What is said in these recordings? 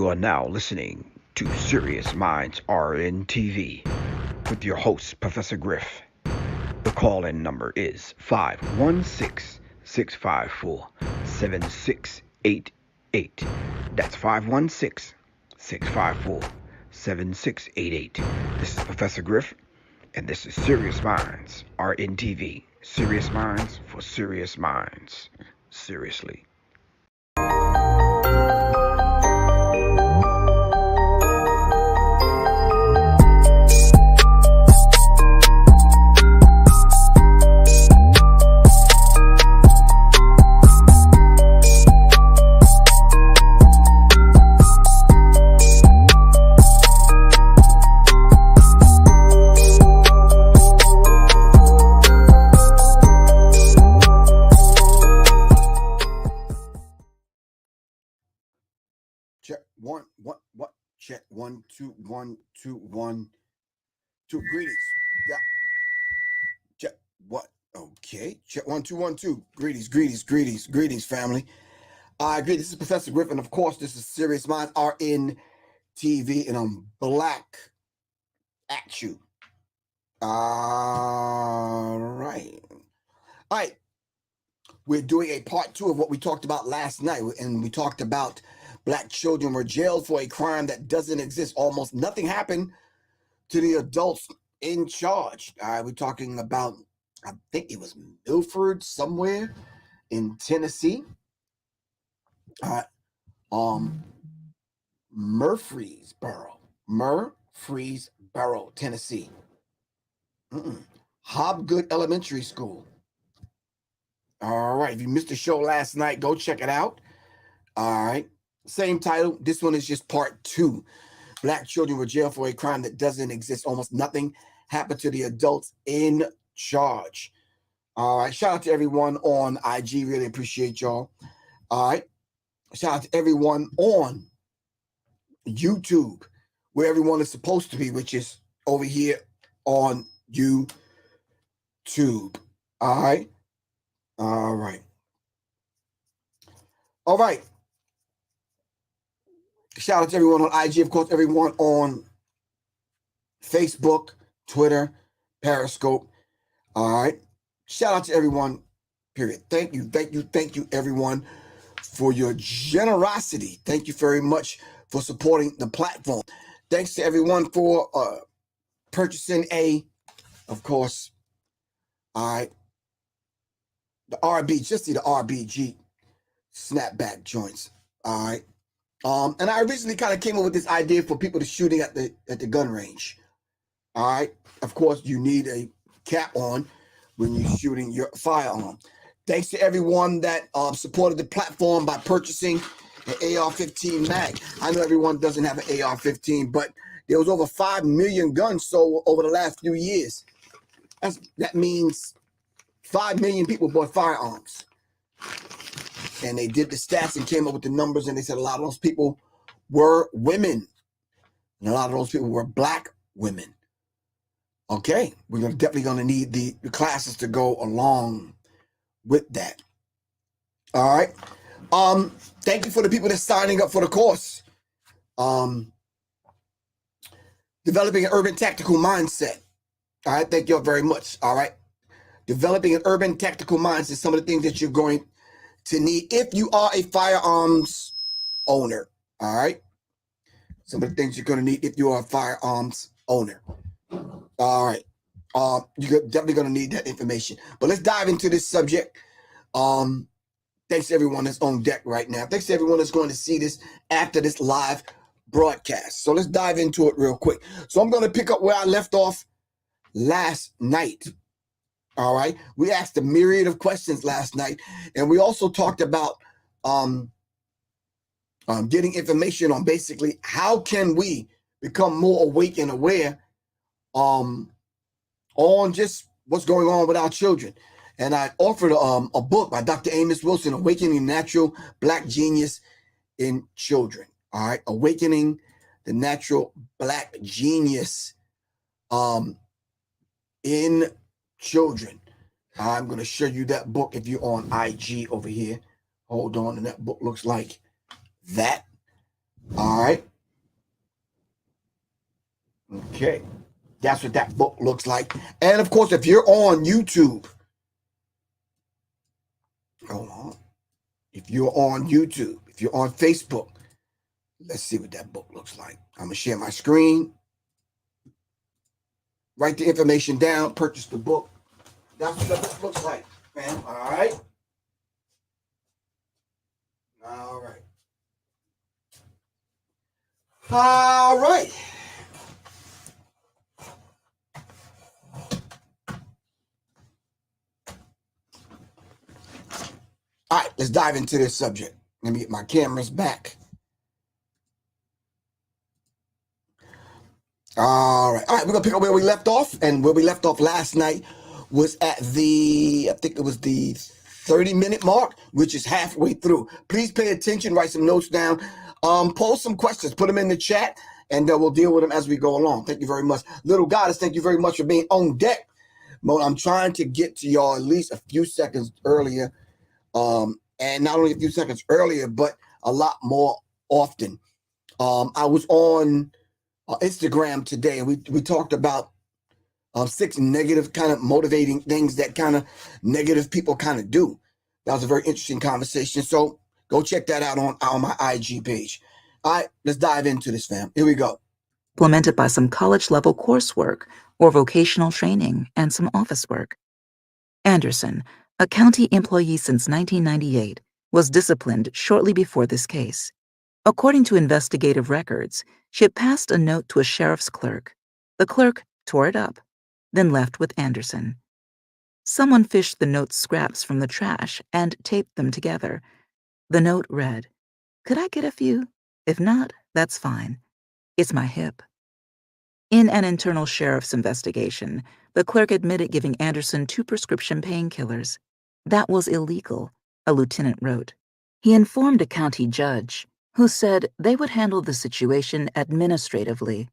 You are now listening to Serious Minds RNTV with your host, Professor Griff. The call-in number is 516-654-7688. That's 516-654-7688. This is Professor Griff, and this is Serious Minds RNTV. Serious Minds for Serious Minds. Seriously. Check 1 2 1 2 1 2. Greetings. Yeah. Check what? Okay. Check 1 2 1 2. Greetings, family. Great. This is Professor Griffin. Of course, this is Serious Minds RN TV, and I'm black at you. All right. We're doing a part 2 of what we talked about last night, and we talked about black children were jailed for a crime that doesn't exist. Almost nothing happened to the adults in charge. We're talking about, I think it was Milford somewhere in Tennessee. Murfreesboro, Tennessee. Hobgood Elementary School. All right. If you missed the show last night, go check it out. All right. Same title. This one is just part 2. Black children were jailed for a crime that doesn't exist. Almost nothing happened to the adults in charge. All right. Shout out to everyone on IG. Really appreciate y'all. All right. Shout out to everyone on YouTube, where everyone is supposed to be, which is over here on YouTube. All right. All right. All right. Shout out to everyone on IG, of course, everyone on Facebook, Twitter, Periscope. All right. Shout out to everyone, period. Thank you, everyone, for your generosity. Thank you very much for supporting the platform. Thanks to everyone for purchasing of course, all right, the RBG snapback joints. All right. And I originally kind of came up with this idea for people to shooting at the gun range. All right. Of course, you need a cap on when you're shooting your firearm. Thanks to everyone that supported the platform by purchasing an AR-15 mag. I know everyone doesn't have an AR-15, but there was over 5 million guns sold over the last few years. That means 5 million people bought firearms. And they did the stats and came up with the numbers, and they said a lot of those people were women. And a lot of those people were black women. Okay, we're definitely going to need the classes to go along with that. All right. Thank you for the people that's signing up for the course. Developing an urban tactical mindset. All right, thank you all very much. All right. Developing an urban tactical mindset, some of the things that you're going to need if you are a firearms owner. All right. Some of the things you're going to need if you are a firearms owner. All right. You're definitely going to need that information. But let's dive into this subject. Thanks to everyone that's on deck right now. Thanks to everyone that's going to see this after this live broadcast. So let's dive into it real quick. So I'm going to pick up where I left off last night. All right. We asked a myriad of questions last night, and we also talked about getting information on basically how can we become more awake and aware on just what's going on with our children. And I offered a book by Dr. Amos Wilson, Awakening the Natural Black Genius in Children. All right. Awakening the Natural Black Genius in Children. I'm going to show you that book if you're on IG over here. Hold on. And that book looks like that. All right. Okay. That's what that book looks like. And of course, if you're on YouTube, hold on. If you're on YouTube, if you're on Facebook, let's see what that book looks like. I'm going to share my screen. Write the information down. Purchase the book. That's what the book looks like, man. All right. All right. All right. All right, let's dive into this subject. Let me get my cameras back. All right, we're gonna pick up where we left off, and where we left off last night was at I think it was the 30-minute mark, which is halfway through. Please pay attention, write some notes down, post some questions, put them in the chat, and we'll deal with them as we go along. Thank you very much. Little Goddess, thank you very much for being on deck. I'm trying to get to y'all at least a few seconds earlier, and not only a few seconds earlier, but a lot more often. I was on Instagram today, and we talked about 6 negative kind of motivating things that kind of negative people kind of do. That was a very interesting conversation. So go check that out on my IG page. All right, let's dive into this, fam. Here we go. Implemented by some college-level coursework or vocational training and some office work. Anderson, a county employee since 1998, was disciplined shortly before this case. According to investigative records, she had passed a note to a sheriff's clerk. The clerk tore it up, then left with Anderson. Someone fished the note's scraps from the trash and taped them together. The note read, "Could I get a few? If not, that's fine. It's my hip." In an internal sheriff's investigation, the clerk admitted giving Anderson 2 prescription painkillers. That was illegal, a lieutenant wrote. He informed a county judge, who said they would handle the situation administratively.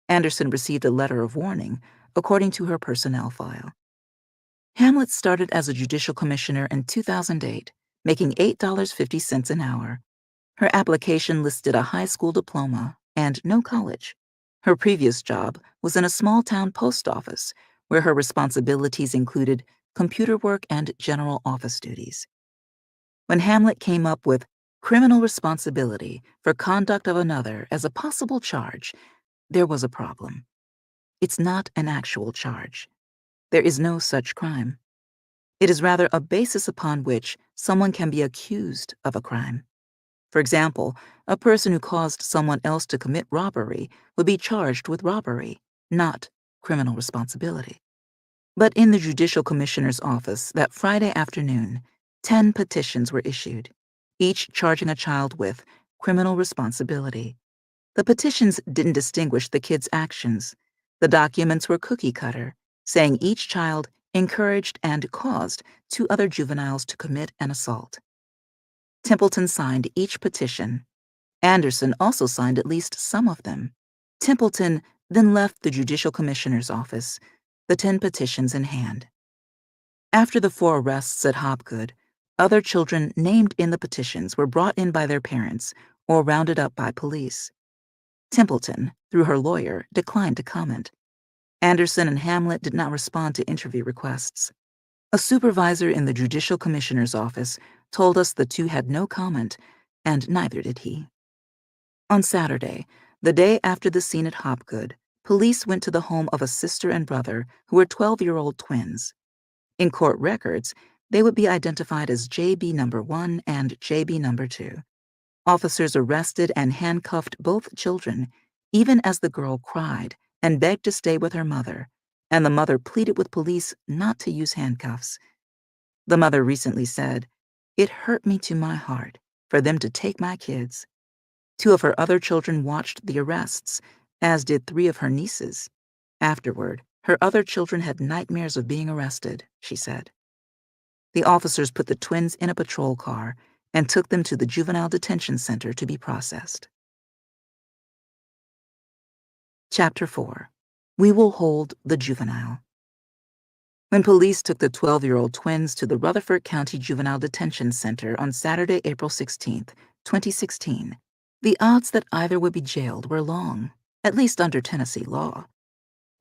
Anderson received a letter of warning, according to her personnel file. Hamlet started as a judicial commissioner in 2008, making $8.50 an hour. Her application listed a high school diploma and no college. Her previous job was in a small-town post office, where her responsibilities included computer work and general office duties. When Hamlet came up with criminal responsibility for conduct of another as a possible charge, there was a problem. It's not an actual charge. There is no such crime. It is rather a basis upon which someone can be accused of a crime. For example, a person who caused someone else to commit robbery would be charged with robbery, not criminal responsibility. But in the Judicial Commissioner's office that Friday afternoon, 10 petitions were issued, each charging a child with criminal responsibility. The petitions didn't distinguish the kids' actions. The documents were cookie-cutter, saying each child encouraged and caused 2 other juveniles to commit an assault. Templeton signed each petition. Anderson also signed at least some of them. Templeton then left the Judicial Commissioner's office, the 10 petitions in hand. After the 4 arrests at Hopgood, other children named in the petitions were brought in by their parents or rounded up by police. Templeton, through her lawyer, declined to comment. Anderson and Hamlet did not respond to interview requests. A supervisor in the Judicial Commissioner's office told us the 2 had no comment, and neither did he. On Saturday, the day after the scene at Hopgood, police went to the home of a sister and brother who were 12-year-old twins. In court records, they would be identified as JB number 1 and JB number 2. Officers arrested and handcuffed both children, even as the girl cried and begged to stay with her mother, and the mother pleaded with police not to use handcuffs. The mother recently said, "It hurt me to my heart for them to take my kids." 2 of her other children watched the arrests, as did 3 of her nieces. Afterward, her other children had nightmares of being arrested, she said. The officers put the twins in a patrol car and took them to the juvenile detention center to be processed. Chapter 4. We will hold the juvenile. When police took the 12-year-old twins to the Rutherford County Juvenile Detention Center on Saturday, April 16, 2016, The odds that either would be jailed were long, at least under Tennessee law.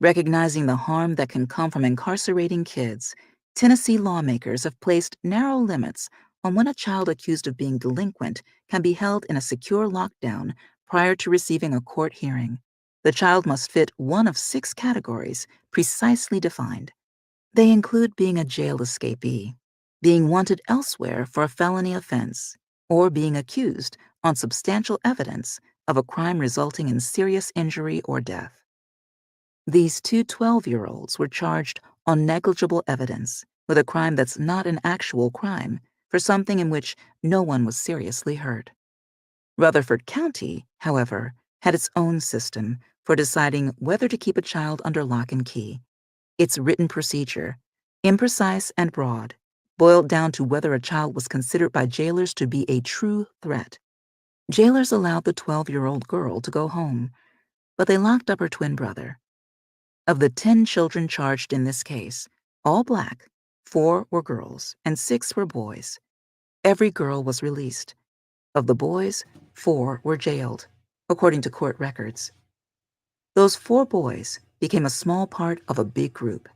Recognizing the harm that can come from incarcerating kids, Tennessee lawmakers have placed narrow limits on when a child accused of being delinquent can be held in a secure lockdown prior to receiving a court hearing. The child must fit one of 6 categories precisely defined. They include being a jail escapee, being wanted elsewhere for a felony offense, or being accused on substantial evidence of a crime resulting in serious injury or death. These two 12-year-olds were charged on negligible evidence with a crime that's not an actual crime for something in which no one was seriously hurt. Rutherford County, however, had its own system for deciding whether to keep a child under lock and key. Its written procedure, imprecise and broad, boiled down to whether a child was considered by jailers to be a true threat. Jailers allowed the 12-year-old girl to go home, but they locked up her twin brother. Of the 10 children charged in this case, all Black, 4 were girls and 6 were boys. Every girl was released. Of the boys, 4 were jailed, according to court records. Those 4 boys became a small part of a big group.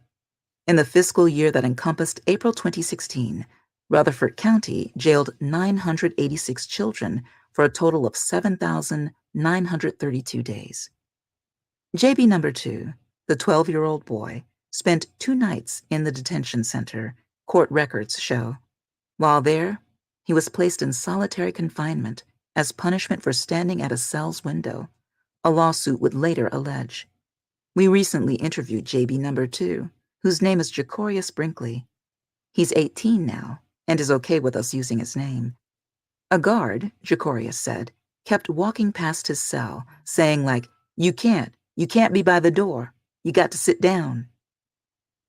In the fiscal year that encompassed April 2016, Rutherford County jailed 986 children for a total of 7,932 days. JB number 2, the 12-year-old boy, spent 2 nights in the detention center, court records show. While there, he was placed in solitary confinement as punishment for standing at a cell's window, a lawsuit would later allege. We recently interviewed JB number 2, whose name is Jacorius Brinkley. He's 18 now and is okay with us using his name. A guard, Jacorius said, kept walking past his cell, saying you can't be by the door. You got to sit down.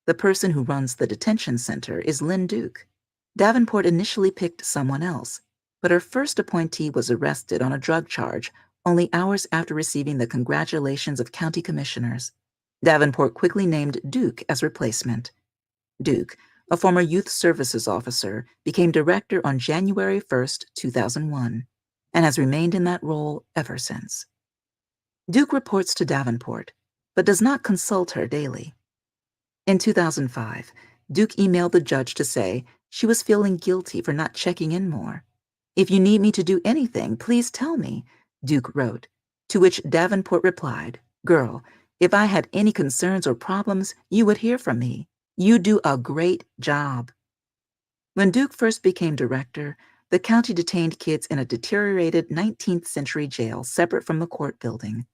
The person who runs the detention center is Lynn Duke. Davenport initially picked someone else, but her first appointee was arrested on a drug charge only hours after receiving the congratulations of county commissioners. Davenport quickly named Duke as replacement. Duke, a former youth services officer, became director on January 1, 2001, and has remained in that role ever since. Duke reports to Davenport, but does not consult her daily. In 2005, Duke emailed the judge to say she was feeling guilty for not checking in more. "If you need me to do anything, please tell me," Duke wrote, to which Davenport replied, "Girl, if I had any concerns or problems, you would hear from me. You do a great job." When Duke first became director, the county detained kids in a deteriorated 19th century jail separate from the court building.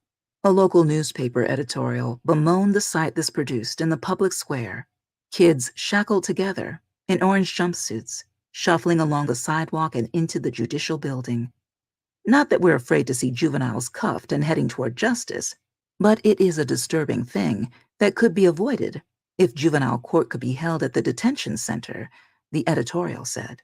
A local newspaper editorial bemoaned the sight this produced in the public square. Kids shackled together in orange jumpsuits, shuffling along the sidewalk and into the judicial building. Not that we're afraid to see juveniles cuffed and heading toward justice, but it is a disturbing thing that could be avoided if juvenile court could be held at the detention center, the editorial said.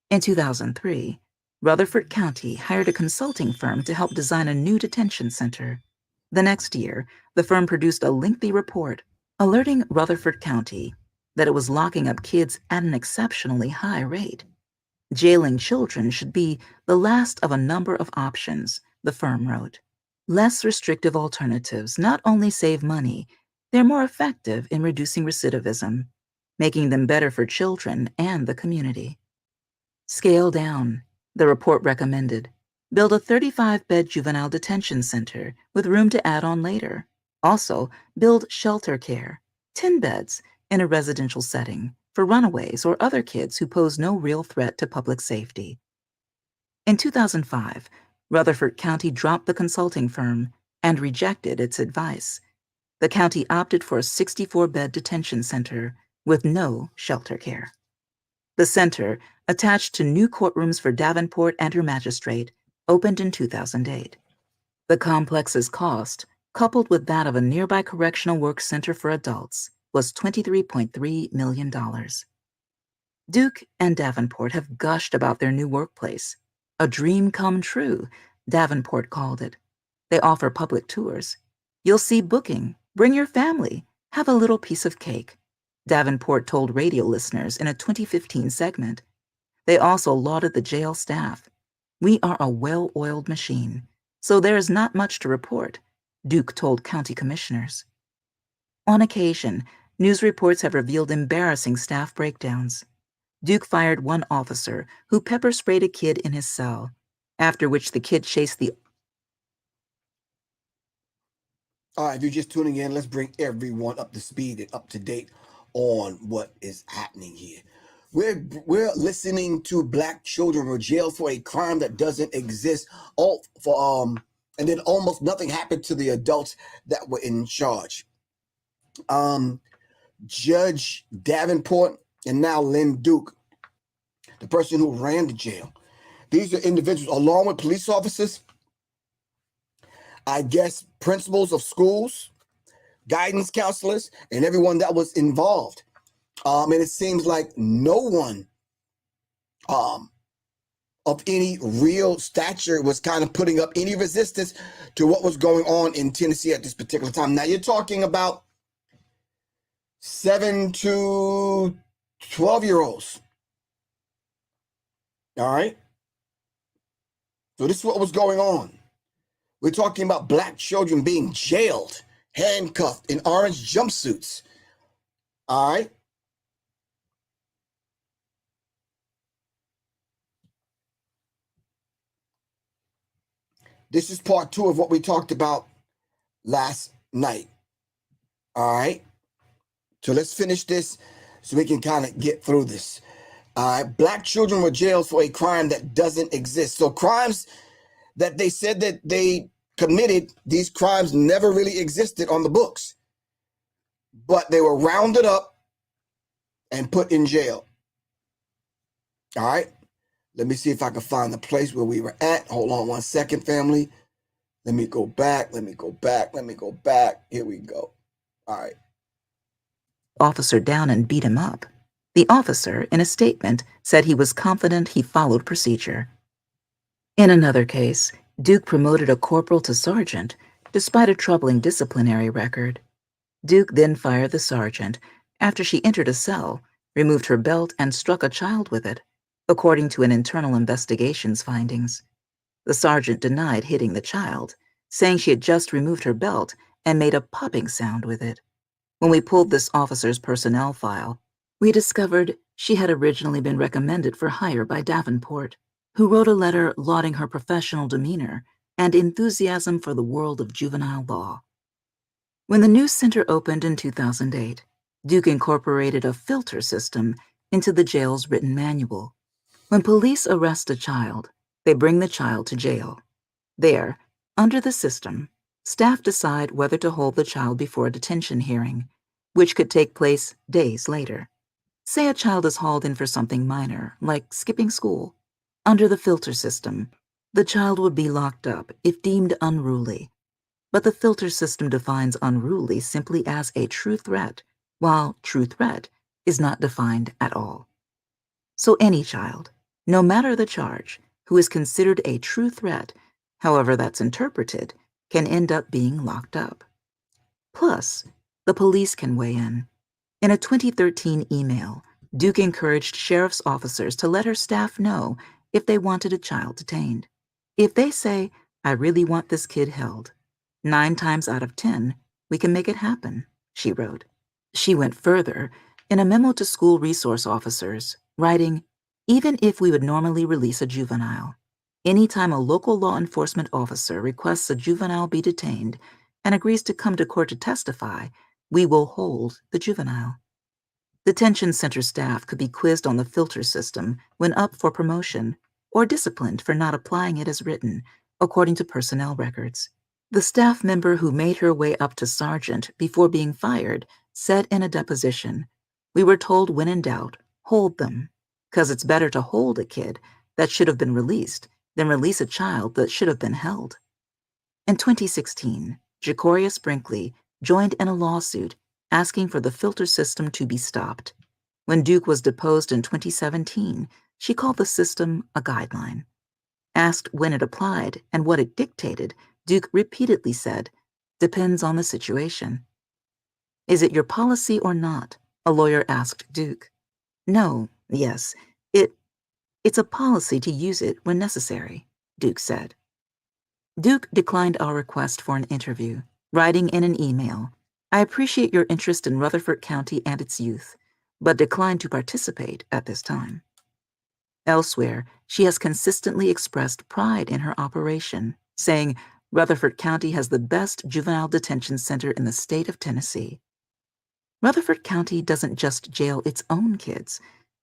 In 2003, Rutherford County hired a consulting firm to help design a new detention center. The next year, the firm produced a lengthy report alerting Rutherford County that it was locking up kids at an exceptionally high rate. Jailing children should be the last of a number of options, the firm wrote. Less restrictive alternatives not only save money, they're more effective in reducing recidivism, making them better for children and the community. Scale down, the report recommended. Build a 35-bed juvenile detention center with room to add on later. Also, build shelter care, 10 beds in a residential setting for runaways or other kids who pose no real threat to public safety. In 2005, Rutherford County dropped the consulting firm and rejected its advice. The county opted for a 64-bed detention center with no shelter care. The center, attached to new courtrooms for Davenport and her magistrate, opened in 2008. The complex's cost, coupled with that of a nearby correctional work center for adults, was $23.3 million. Duke and Davenport have gushed about their new workplace. A dream come true, Davenport called it. They offer public tours. You'll see booking, bring your family, have a little piece of cake, Davenport told radio listeners in a 2015 segment. They also lauded the jail staff. We are a well-oiled machine, so there is not much to report, Duke told county commissioners. On occasion, news reports have revealed embarrassing staff breakdowns. Duke fired one officer who pepper-sprayed a kid in his cell, after which the kid chased the... All right, if you're just tuning in, let's bring everyone up to speed and up to date on what is happening here. We're listening to black children were jailed for a crime that doesn't exist. And then almost nothing happened to the adults that were in charge. Judge Davenport and now Lynn Duke, the person who ran the jail. These are individuals, along with police officers, I guess principals of schools, guidance counselors, and everyone that was involved. And it seems like no one of any real stature was kind of putting up any resistance to what was going on in Tennessee at this particular time. Now you're talking about 7 to 12-year-olds. All right. So this is what was going on. We're talking about black children being jailed, handcuffed in orange jumpsuits. All right. This is part 2 of what we talked about last night. All right. So let's finish this so we can kind of get through this. All right. Black children were jailed for a crime that doesn't exist. So crimes that they said that they committed, these crimes never really existed on the books, but they were rounded up and put in jail. All right. Let me see if I can find the place where we were at. Hold on one second, family. Let me go back. Here we go. All right. Officer down and beat him up. The officer, in a statement, said he was confident he followed procedure. In another case, Duke promoted a corporal to sergeant, despite a troubling disciplinary record. Duke then fired the sergeant after she entered a cell, removed her belt, and struck a child with it, according to an internal investigation's findings. The sergeant denied hitting the child, saying she had just removed her belt and made a popping sound with it. When we pulled this officer's personnel file, we discovered she had originally been recommended for hire by Davenport, who wrote a letter lauding her professional demeanor and enthusiasm for the world of juvenile law. When the new center opened in 2008, Duke incorporated a filter system into the jail's written manual. When police arrest a child, they bring the child to jail. There, under the system, staff decide whether to hold the child before a detention hearing, which could take place days later. Say a child is hauled in for something minor, like skipping school. Under the filter system, the child would be locked up if deemed unruly. But the filter system defines unruly simply as a true threat, while true threat is not defined at all. So any child, no matter the charge, who is considered a true threat, however that's interpreted, can end up being locked up. Plus, the police can weigh in. In a 2013 email, Duke encouraged sheriff's officers to let her staff know if they wanted a child detained. If they say, "I really want this kid held," 9 times out of 10, we can make it happen, she wrote. She went further in a memo to school resource officers, writing, "Even if we would normally release a juvenile, anytime a local law enforcement officer requests a juvenile be detained and agrees to come to court to testify, we will hold the juvenile." Detention center staff could be quizzed on the filter system when up for promotion, or disciplined for not applying it as written, according to personnel records. The staff member who made her way up to sergeant before being fired said in a deposition, "We were told when in doubt, hold them, 'cause it's better to hold a kid that should have been released than release a child that should have been held." In 2016, Jacorius Brinkley joined in a lawsuit asking for the filter system to be stopped. When Duke was deposed in 2017, she called the system a guideline. Asked when it applied and what it dictated, Duke repeatedly said, "Depends on the situation." "Is it your policy or not?" a lawyer asked Duke. "No, yes, it's a policy to use it when necessary," Duke said. Duke declined our request for an interview, writing in an email, "I appreciate your interest in Rutherford County and its youth, but declined to participate at this time." Elsewhere, she has consistently expressed pride in her operation, saying, "Rutherford County has the best juvenile detention center in the state of Tennessee." Rutherford County doesn't just jail its own kids.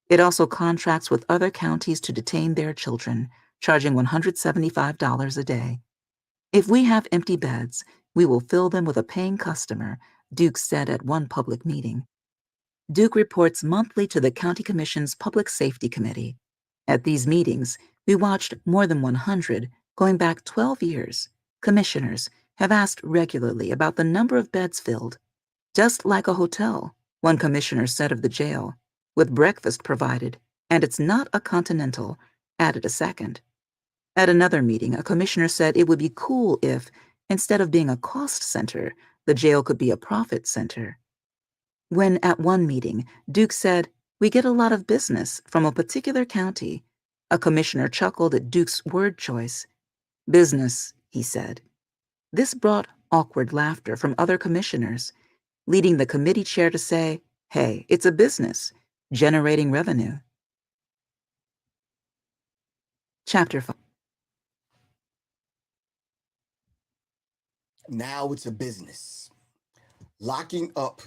It also contracts with other counties to detain their children, charging $175 a day. "If we have empty beds, we will fill them with a paying customer," Duke said at one public meeting. Duke reports monthly to the County Commission's Public Safety Committee. At these meetings, we watched more than 100, going back 12 years. Commissioners have asked regularly about the number of beds filled. "Just like a hotel," one commissioner said of the jail, "with breakfast provided, and it's not a continental," added a second. At another meeting, a commissioner said it would be cool if, instead of being a cost center, the jail could be a profit center. When at one meeting, Duke said, "We get a lot of business from a particular county," a commissioner chuckled at Duke's word choice. "Business," he said. This brought awkward laughter from other commissioners, leading the committee chair to say, "Hey, it's a business, generating revenue." Chapter 5. Now it's a business. Locking up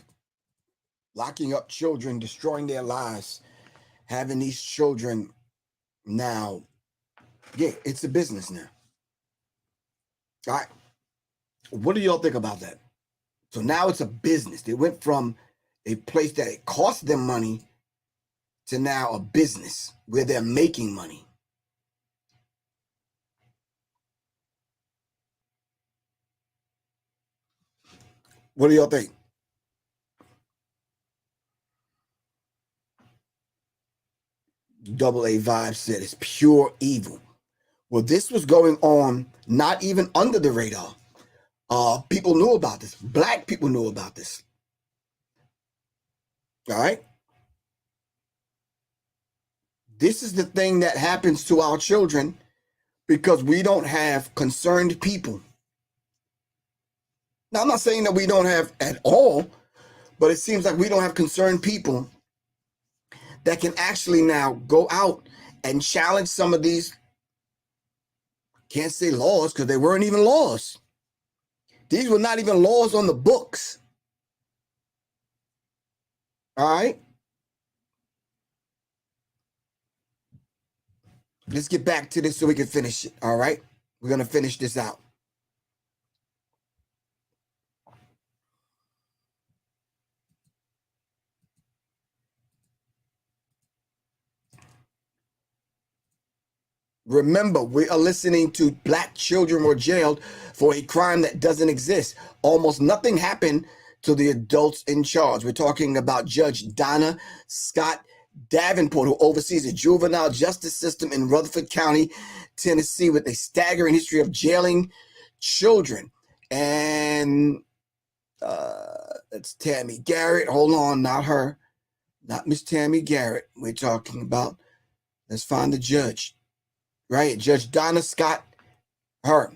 children, destroying their lives, having these children now, yeah, it's a business now. All right. What do y'all think about that? So now it's a business. They went from a place that it cost them money to now a business where they're making money. What do y'all think? Double A Vibe said it's pure evil. Well, this was going on not even under the radar. People knew about this. Black people knew about this. All right. This is the thing that happens to our children because we don't have concerned people. Now, I'm not saying that we don't have at all, but it seems like we don't have concerned people that can actually now go out and challenge some of these, can't say laws because they weren't even laws. These were not even laws on the books. All right. Let's get back to this so we can finish it. All right. We're going to finish this out. Remember, we are listening to black children were jailed for a crime that doesn't exist. Almost nothing happened to the adults in charge. We're talking about Judge Donna Scott Davenport, who oversees the juvenile justice system in Rutherford County, Tennessee, with a staggering history of jailing children. And it's Tammy Garrett. Hold on, not her. Not Miss Tammy Garrett. We're talking about, let's find the judge. Right, Judge Donna Scott, her.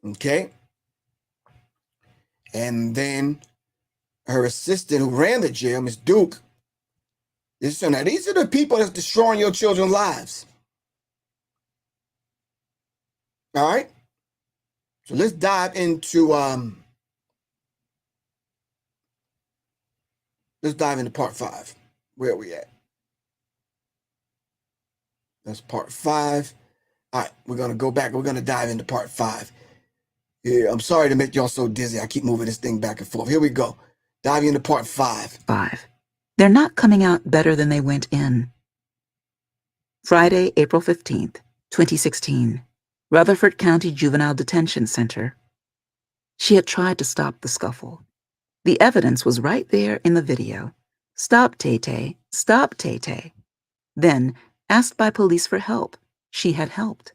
Okay. And then her assistant who ran the jail, Miss Duke. Now, these are the people that's destroying your children's lives. All right. So let's dive into part 5. Where are we at? That's part 5. All right, we're gonna go back. We're gonna dive into part 5. Yeah, I'm sorry to make y'all so dizzy. I keep moving this thing back and forth. Here we go. Diving into part 5. 5. They're not coming out better than they went in. Friday, April 15th, 2016. Rutherford County Juvenile Detention Center. She had tried to stop the scuffle. The evidence was right there in the video. "Stop, Tay-Tay. Stop, Tay-Tay." Then, asked by police for help, she had helped.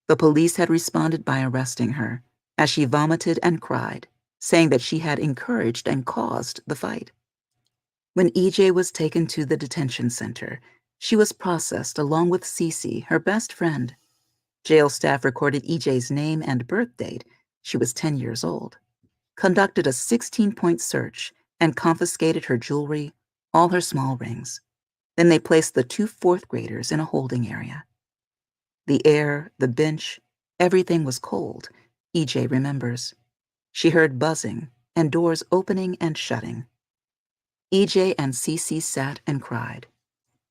The police had responded by arresting her, as she vomited and cried, saying that she had encouraged and caused the fight. When EJ was taken to the detention center, She was processed along with Cece, her best friend. Jail staff recorded EJ's name and birth date. She was 10 years old. Conducted a 16-point search and confiscated her jewelry, all her small rings. Then they placed the 2 fourth graders in a holding area. The air, the bench, everything was cold, EJ remembers. She heard buzzing and doors opening and shutting. EJ and Cece sat and cried.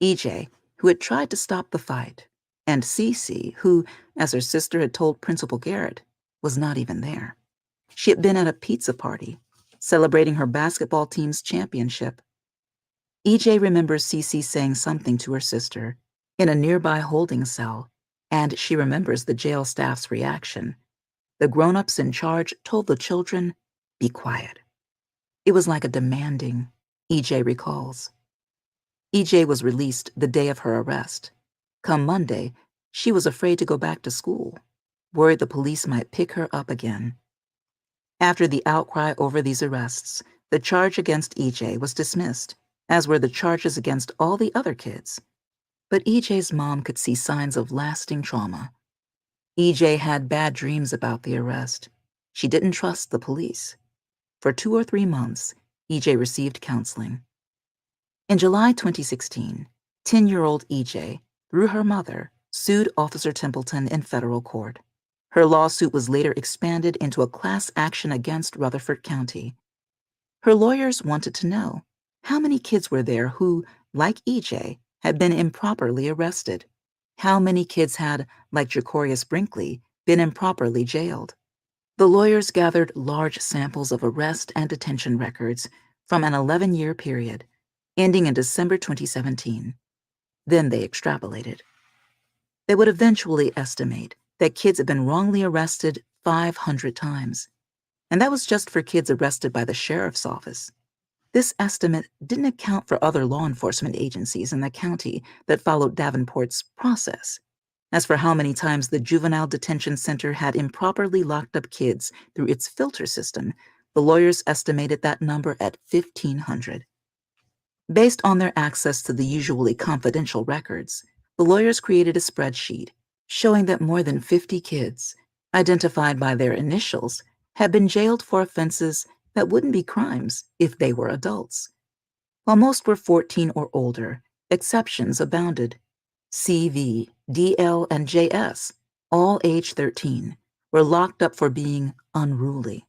EJ, who had tried to stop the fight, and Cece, who, as her sister had told Principal Garrett, was not even there. She had been at a pizza party, celebrating her basketball team's championship. EJ remembers Cece saying something to her sister in a nearby holding cell, and she remembers the jail staff's reaction. The grown-ups in charge told the children, "Be quiet." It was like a demanding, EJ recalls. EJ was released the day of her arrest. Come Monday, she was afraid to go back to school, worried the police might pick her up again. After the outcry over these arrests, the charge against EJ was dismissed, as were the charges against all the other kids. But EJ's mom could see signs of lasting trauma. EJ had bad dreams about the arrest. She didn't trust the police. For 2 or 3 months, EJ received counseling. In July 2016, 10-year-old EJ, through her mother, sued Officer Templeton in federal court. Her lawsuit was later expanded into a class action against Rutherford County. Her lawyers wanted to know how many kids were there who, like EJ, had been improperly arrested. How many kids had, like Jacorius Brinkley, been improperly jailed? The lawyers gathered large samples of arrest and detention records from an 11-year period, ending in December 2017. Then they extrapolated. They would eventually estimate that kids had been wrongly arrested 500 times. And that was just for kids arrested by the sheriff's office. This estimate didn't account for other law enforcement agencies in the county that followed Davenport's process. As for how many times the juvenile detention center had improperly locked up kids through its filter system, the lawyers estimated that number at 1,500. Based on their access to the usually confidential records, the lawyers created a spreadsheet showing that more than 50 kids, identified by their initials, had been jailed for offenses that wouldn't be crimes if they were adults. While most were 14 or older, exceptions abounded. CV, DL, and JS, all age 13, were locked up for being unruly.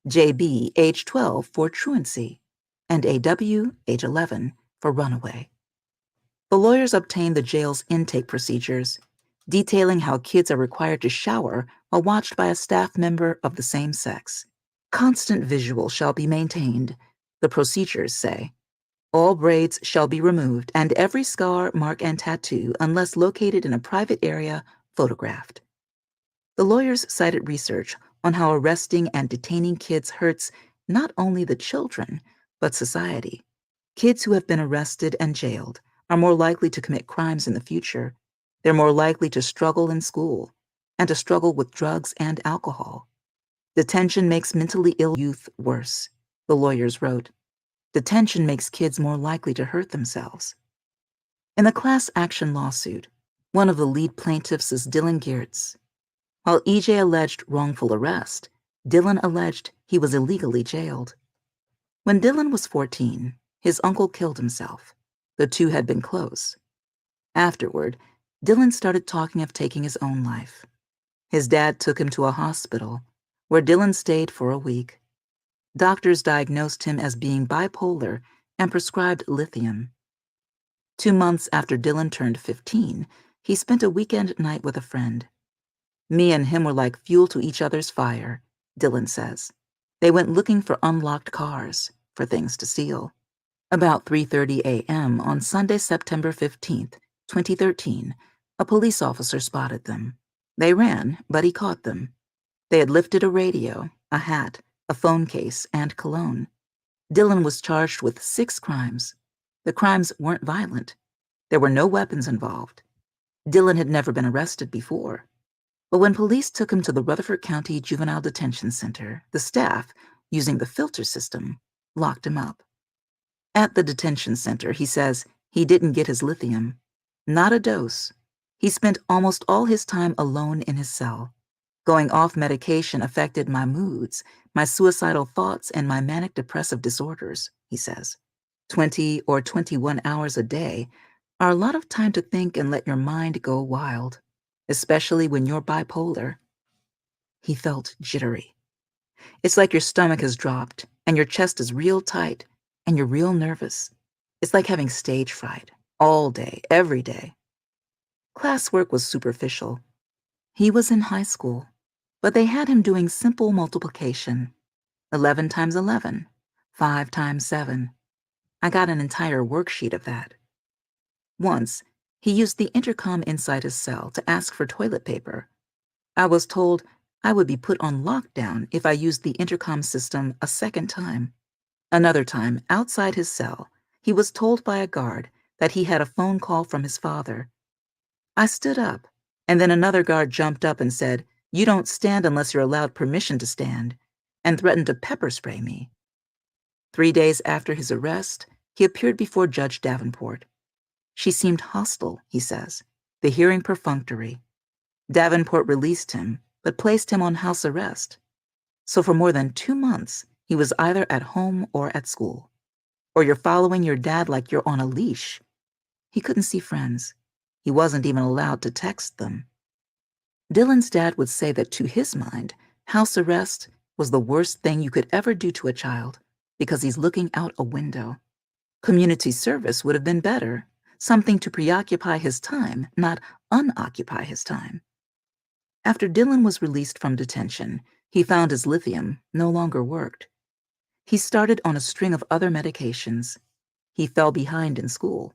JB, age 12, for truancy, and AW, age 11, for runaway. The lawyers obtained the jail's intake procedures, detailing how kids are required to shower while watched by a staff member of the same sex. Constant visual shall be maintained, the procedures say. All braids shall be removed and every scar, mark, and tattoo, unless located in a private area, photographed. The lawyers cited research on how arresting and detaining kids hurts not only the children, but society. Kids who have been arrested and jailed are more likely to commit crimes in the future. They're more likely to struggle in school and to struggle with drugs and alcohol. Detention makes mentally ill youth worse, the lawyers wrote. Detention makes kids more likely to hurt themselves. In the class action lawsuit, one of the lead plaintiffs is Dylan Geertz. While EJ alleged wrongful arrest, Dylan alleged he was illegally jailed. When Dylan was 14, his uncle killed himself. The two had been close. Afterward, Dylan started talking of taking his own life. His dad took him to a hospital, where Dylan stayed for a week. Doctors diagnosed him as being bipolar and prescribed lithium. 2 months after Dylan turned 15, he spent a weekend night with a friend. Me and him were like fuel to each other's fire, Dylan says. They went looking for unlocked cars, for things to steal. About 3:30 a.m. on Sunday, September 15th, 2013, a police officer spotted them. They ran, but he caught them. They had lifted a radio, a hat, a phone case, and cologne. Dylan was charged with 6 crimes. The crimes weren't violent. There were no weapons involved. Dylan had never been arrested before. But when police took him to the Rutherford County Juvenile Detention Center, the staff, using the filter system, locked him up. At the detention center, he says, He didn't get his lithium. Not a dose. He spent almost all his time alone in his cell. Going off medication affected my moods, my suicidal thoughts, and my manic depressive disorders, he says. 20 or 21 hours a day are a lot of time to think and let your mind go wild, especially when you're bipolar. He felt jittery. It's like your stomach has dropped and your chest is real tight and you're real nervous. It's like having stage fright all day, every day. Classwork was superficial. He was in high school, but they had him doing simple multiplication. 11 times 11, 5 times 7. I got an entire worksheet of that. Once, he used the intercom inside his cell to ask for toilet paper. I was told I would be put on lockdown if I used the intercom system a second time. Another time, outside his cell, he was told by a guard that he had a phone call from his father. I stood up, and then another guard jumped up and said, "You don't stand unless you're allowed permission to stand," and threatened to pepper spray me. 3 days after his arrest, he appeared before Judge Davenport. She seemed hostile, he says, the hearing perfunctory. Davenport released him, but placed him on house arrest. So for more than 2 months, he was either at home or at school. Or you're following your dad like you're on a leash. He couldn't see friends. He wasn't even allowed to text them. Dylan's dad would say that to his mind, house arrest was the worst thing you could ever do to a child because he's looking out a window. Community service would have been better, something to preoccupy his time, not unoccupy his time. After Dylan was released from detention, he found his lithium no longer worked. He started on a string of other medications. He fell behind in school.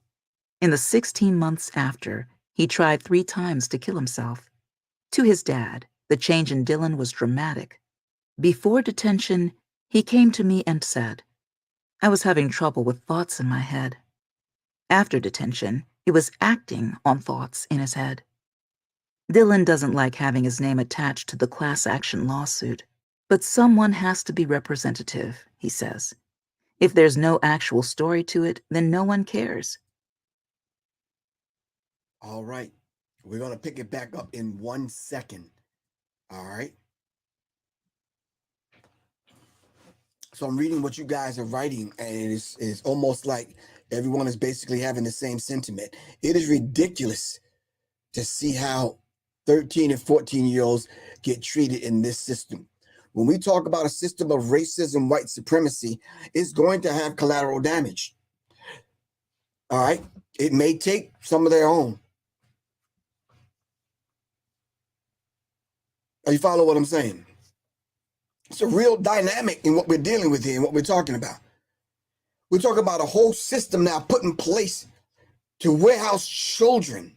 In the 16 months after, he tried 3 times to kill himself. To his dad, the change in Dylan was dramatic. Before detention, he came to me and said, "I was having trouble with thoughts in my head." After detention, he was acting on thoughts in his head. Dylan doesn't like having his name attached to the class action lawsuit, but someone has to be representative, he says. If there's no actual story to it, then no one cares. All right. We're going to pick it back up in 1 second. All right. So I'm reading what you guys are writing, and it's almost like everyone is basically having the same sentiment. It is ridiculous to see how 13 and 14-year-olds get treated in this system. When we talk about a system of racism, white supremacy, it's going to have collateral damage. All right. It may take some of their own. You follow what I'm saying? It's a real dynamic in what we're dealing with here and what we're talking about. We're talking about a whole system now put in place to warehouse children.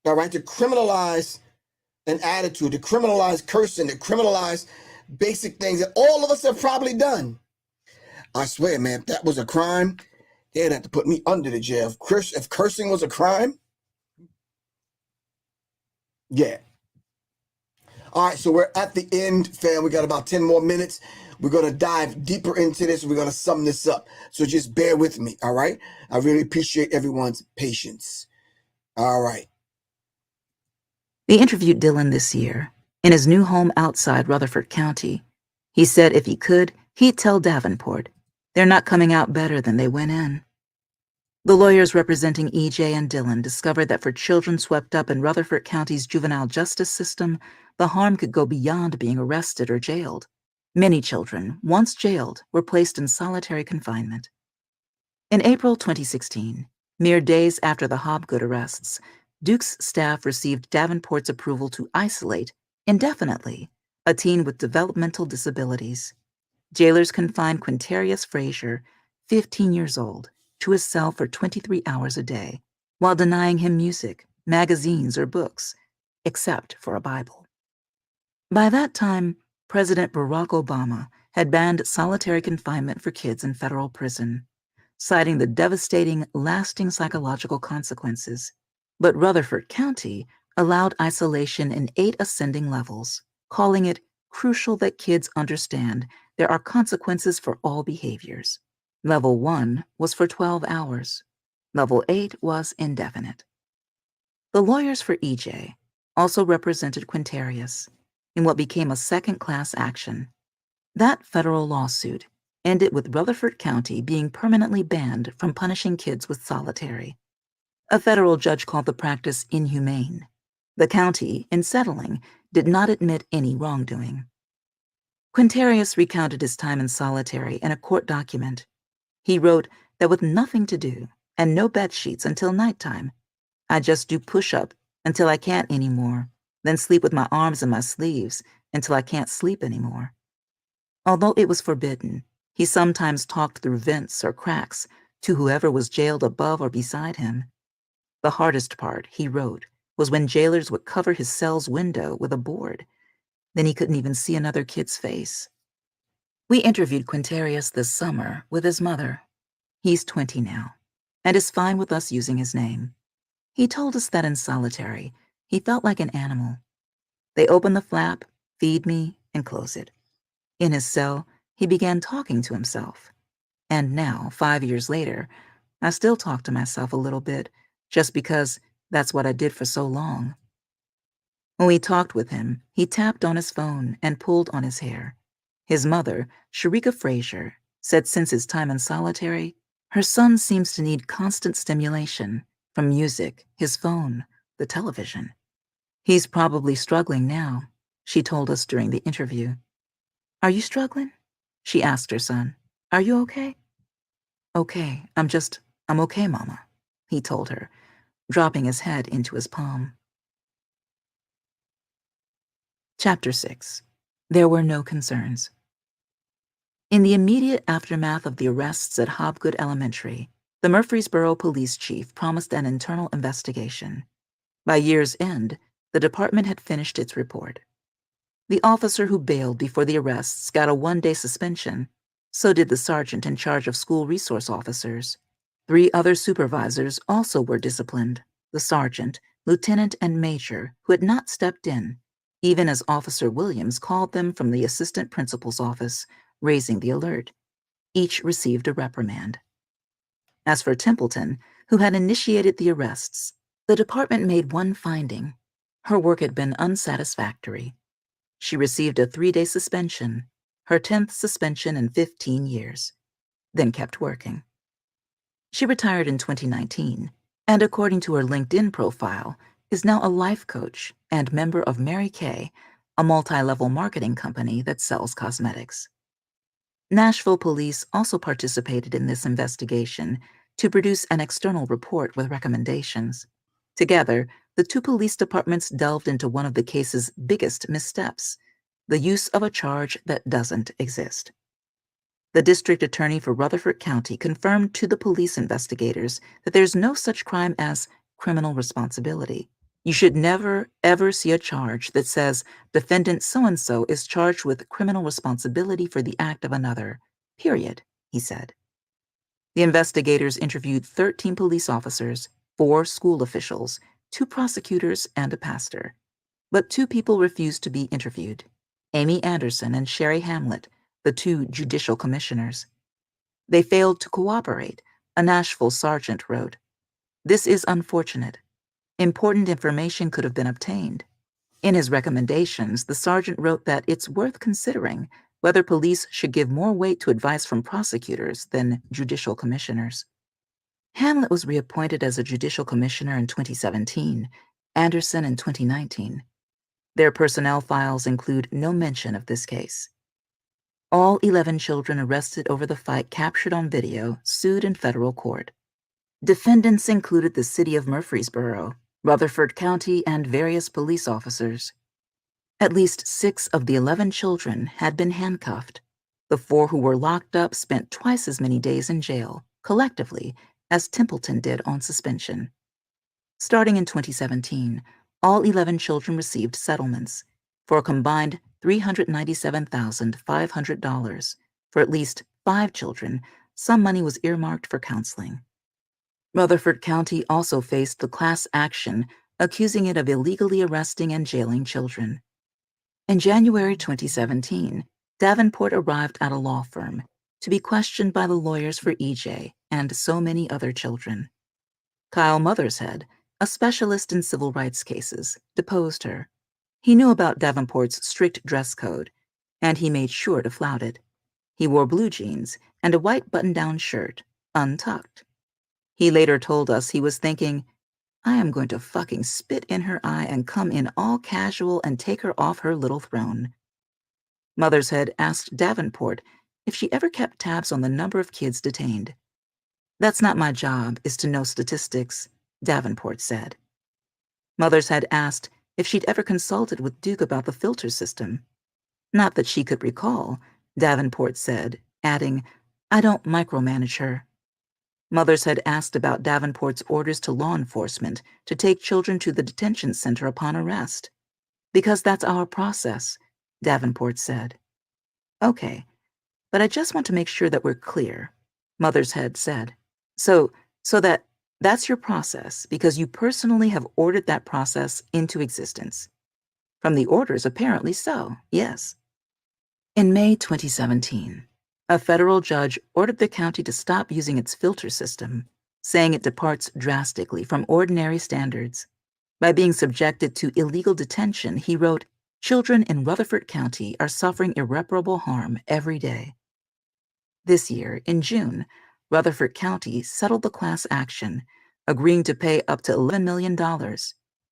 All right, to criminalize an attitude, to criminalize cursing, to criminalize basic things that all of us have probably done. I swear, man, if that was a crime, they'd have to put me under the jail. If cursing was a crime, yeah. All right, so we're at the end, fam. We got about 10 more minutes. We're going to dive deeper into this. We're going to sum this up. So just bear with me, all right? I really appreciate everyone's patience. All right. They interviewed Dylan this year in his new home outside Rutherford County. He said if he could, he'd tell Davenport, they're not coming out better than they went in. The lawyers representing EJ and Dylan discovered that for children swept up in Rutherford County's juvenile justice system, the harm could go beyond being arrested or jailed. Many children, once jailed, were placed in solitary confinement. In April 2016, mere days after the Hobgood arrests, Duke's staff received Davenport's approval to isolate, indefinitely, a teen with developmental disabilities. Jailers confined Quintarius Frazier, 15 years old, to his cell for 23 hours a day, while denying him music, magazines, or books, except for a Bible. By that time, President Barack Obama had banned solitary confinement for kids in federal prison, citing the devastating, lasting psychological consequences. But Rutherford County allowed isolation in 8 ascending levels, calling it crucial that kids understand there are consequences for all behaviors. Level 1 was for 12 hours. Level 8 was indefinite. The lawyers for EJ also represented Quintarius in what became a second-class action. That federal lawsuit ended with Rutherford County being permanently banned from punishing kids with solitary. A federal judge called the practice inhumane. The county, in settling, did not admit any wrongdoing. Quintarius recounted his time in solitary in a court document. He wrote that with nothing to do and no bed sheets until nighttime, I just do push-up until I can't anymore, then sleep with my arms in my sleeves until I can't sleep anymore. Although it was forbidden, he sometimes talked through vents or cracks to whoever was jailed above or beside him. The hardest part, he wrote, was when jailers would cover his cell's window with a board. Then he couldn't even see another kid's face. We interviewed Quintarius this summer with his mother. He's 20 now, and is fine with us using his name. He told us that in solitary, he felt like an animal. They open the flap, feed me, and close it. In his cell, he began talking to himself. And now, 5 years later, I still talk to myself a little bit, just because that's what I did for so long. When we talked with him, he tapped on his phone and pulled on his hair. His mother, Sharika Frazier, said since his time in solitary, her son seems to need constant stimulation from music, his phone, the television. He's probably struggling now, she told us during the interview. Are you struggling? She asked her son. Are you okay? Okay, I'm okay, Mama, he told her, dropping his head into his palm. Chapter 6. There were no concerns. In the immediate aftermath of the arrests at Hobgood Elementary, the Murfreesboro police chief promised an internal investigation. By year's end, the department had finished its report. The officer who bailed before the arrests got a 1-day suspension. So did the sergeant in charge of school resource officers. 3 other supervisors also were disciplined: the sergeant, lieutenant, and major who had not stepped in, even as Officer Williams called them from the assistant principal's office, raising the alert. Each received a reprimand. As for Templeton, who had initiated the arrests, the department made one finding: her work had been unsatisfactory. She received a 3-day suspension, her 10th suspension in 15 years, then kept working. She retired in 2019, and according to her LinkedIn profile, is now a life coach and member of Mary Kay, a multi-level marketing company that sells cosmetics. Nashville police also participated in this investigation to produce an external report with recommendations. Together, the 2 police departments delved into one of the case's biggest missteps: the use of a charge that doesn't exist. The district attorney for Rutherford County confirmed to the police investigators that there's no such crime as criminal responsibility. You should never, ever see a charge that says defendant so-and-so is charged with criminal responsibility for the act of another, period, he said. The investigators interviewed 13 police officers, 4 school officials, 2 prosecutors, and a pastor. But 2 people refused to be interviewed: Amy Anderson and Sherry Hamlet, the 2 judicial commissioners. They failed to cooperate, a Nashville sergeant wrote. This is unfortunate. Important information could have been obtained. In his recommendations, the sergeant wrote that it's worth considering whether police should give more weight to advice from prosecutors than judicial commissioners. Hamlet was reappointed as a judicial commissioner in 2017, Anderson in 2019. Their personnel files include no mention of this case. All 11 children arrested over the fight captured on video sued in federal court. Defendants included the city of Murfreesboro, Rutherford County, and various police officers. At least 6 of the 11 children had been handcuffed. The 4 who were locked up spent twice as many days in jail, collectively, as Templeton did on suspension. Starting in 2017, all 11 children received settlements for a combined $397,500. For at least 5 children, some money was earmarked for counseling. Rutherford County also faced the class action accusing it of illegally arresting and jailing children. In January 2017, Davenport arrived at a law firm to be questioned by the lawyers for EJ and so many other children. Kyle Mothershead, a specialist in civil rights cases, deposed her. He knew about Davenport's strict dress code, and he made sure to flout it. He wore blue jeans and a white button-down shirt, untucked. He later told us he was thinking, I am going to fucking spit in her eye and come in all casual and take her off her little throne. Mothershead asked Davenport if she ever kept tabs on the number of kids detained. That's not my job, is to know statistics, Davenport said. Mothershead asked if she'd ever consulted with Duke about the filter system. Not that she could recall, Davenport said, adding, I don't micromanage her. Mothershead asked about Davenport's orders to law enforcement to take children to the detention center upon arrest. Because that's our process, Davenport said. Okay, but I just want to make sure that we're clear, Mothershead said. So that's your process because you personally have ordered that process into existence. From the orders, apparently so, yes. In May 2017, a federal judge ordered the county to stop using its filter system, saying it departs drastically from ordinary standards. By being subjected to illegal detention, he wrote, children in Rutherford County are suffering irreparable harm every day. This year, in June, Rutherford County settled the class action, agreeing to pay up to $11 million.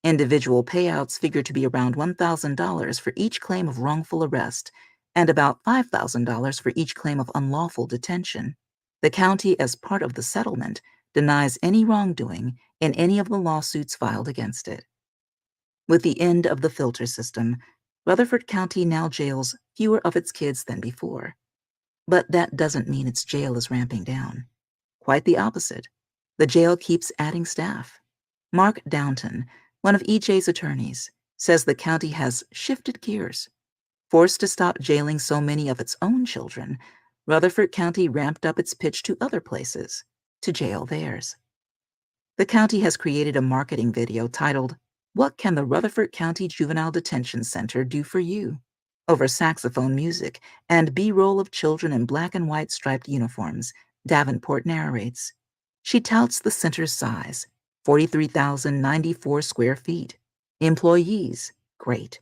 Individual payouts figured to be around $1,000 for each claim of wrongful arrest and about $5,000 for each claim of unlawful detention. The county, as part of the settlement, denies any wrongdoing in any of the lawsuits filed against it. With the end of the filter system, Rutherford County now jails fewer of its kids than before. But that doesn't mean its jail is ramping down. Quite the opposite. The jail keeps adding staff. Mark Downton, one of EJ's attorneys, says the county has shifted gears. Forced to stop jailing so many of its own children, Rutherford County ramped up its pitch to other places to jail theirs. The county has created a marketing video titled, What Can the Rutherford County Juvenile Detention Center Do for You? Over saxophone music and B-roll of children in black and white striped uniforms, Davenport narrates. She touts the center's size, 43,094 square feet. Employees, great.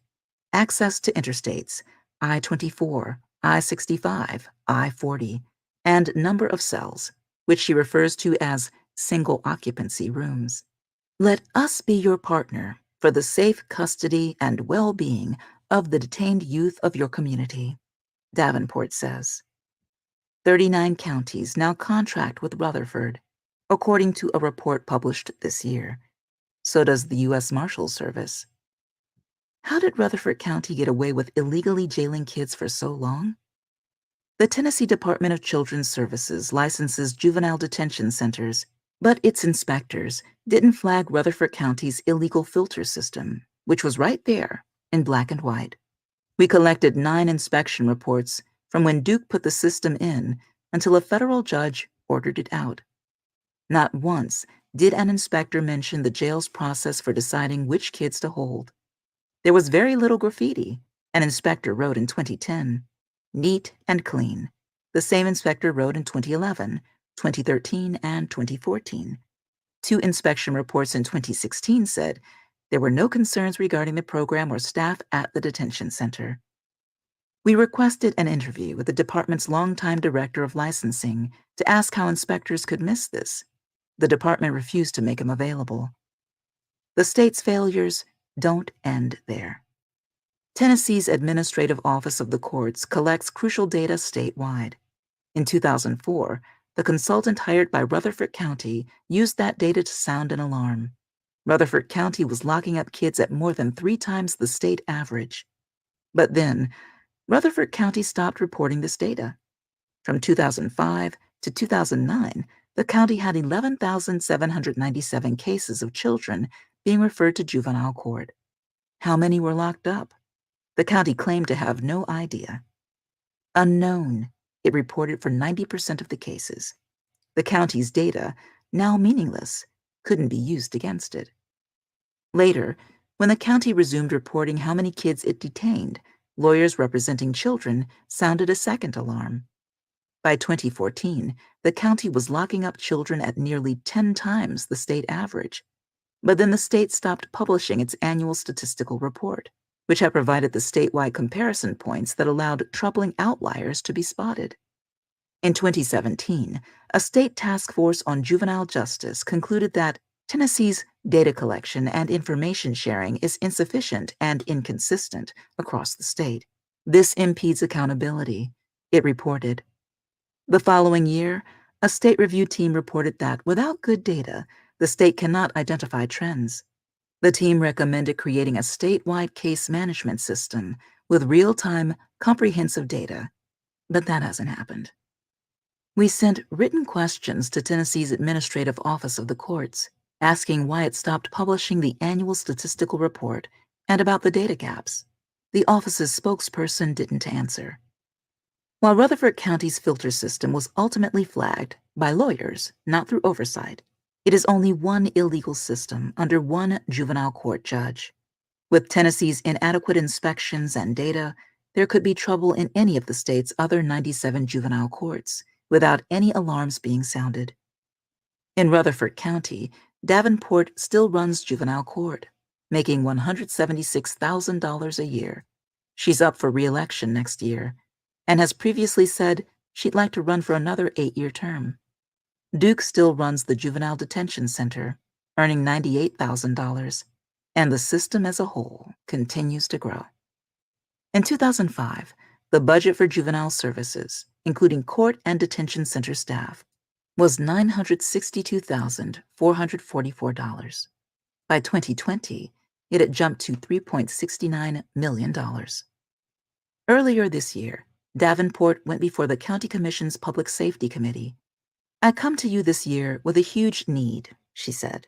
Access to interstates, I-24, I-65, I-40, and number of cells, which she refers to as single occupancy rooms. Let us be your partner for the safe custody and well-being of the detained youth of your community, Davenport says. 39 counties now contract with Rutherford, according to a report published this year. So does the U.S. Marshals Service. How did Rutherford County get away with illegally jailing kids for so long? The Tennessee Department of Children's Services licenses juvenile detention centers, but its inspectors didn't flag Rutherford County's illegal filter system, which was right there in black and white. We collected 9 inspection reports from when Duke put the system in until a federal judge ordered it out. Not once did an inspector mention the jail's process for deciding which kids to hold. There was very little graffiti, an inspector wrote in 2010. Neat and clean. The same inspector wrote in 2011, 2013, and 2014. 2 inspection reports in 2016 said there were no concerns regarding the program or staff at the detention center. We requested an interview with the department's longtime director of licensing to ask how inspectors could miss this. The department refused to make him available. The state's failures don't end there. Tennessee's Administrative Office of the Courts collects crucial data statewide. In 2004, the consultant hired by Rutherford County used that data to sound an alarm. Rutherford County was locking up kids at more than 3 times the state average. But then, Rutherford County stopped reporting this data. From 2005 to 2009, the county had 11,797 cases of children being referred to juvenile court. How many were locked up? The county claimed to have no idea. Unknown, it reported for 90% of the cases. The county's data, now meaningless, couldn't be used against it. Later, when the county resumed reporting how many kids it detained, lawyers representing children sounded a second alarm. By 2014, the county was locking up children at nearly 10 times the state average. But then the state stopped publishing its annual statistical report, which had provided the statewide comparison points that allowed troubling outliers to be spotted. In 2017, a state task force on juvenile justice concluded that Tennessee's data collection and information sharing is insufficient and inconsistent across the state. This impedes accountability, it reported. The following year, a state review team reported that without good data, the state cannot identify trends. The team recommended creating a statewide case management system with real-time, comprehensive data, but that hasn't happened. We sent written questions to Tennessee's Administrative Office of the Courts, asking why it stopped publishing the annual statistical report and about the data gaps. The office's spokesperson didn't answer. While Rutherford County's filter system was ultimately flagged by lawyers, not through oversight, it is only one illegal system under one juvenile court judge. With Tennessee's inadequate inspections and data, there could be trouble in any of the state's other 97 juvenile courts without any alarms being sounded. In Rutherford County, Davenport still runs juvenile court, making $176,000 a year. She's up for re-election next year, and has previously said she'd like to run for another 8-year term. Duke still runs the Juvenile Detention Center, earning $98,000, and the system as a whole continues to grow. In 2005, the budget for juvenile services, including court and detention center staff, was $962,444. By 2020, it had jumped to $3.69 million. Earlier this year, Davenport went before the County Commission's Public Safety Committee. "I come to you this year with a huge need," she said.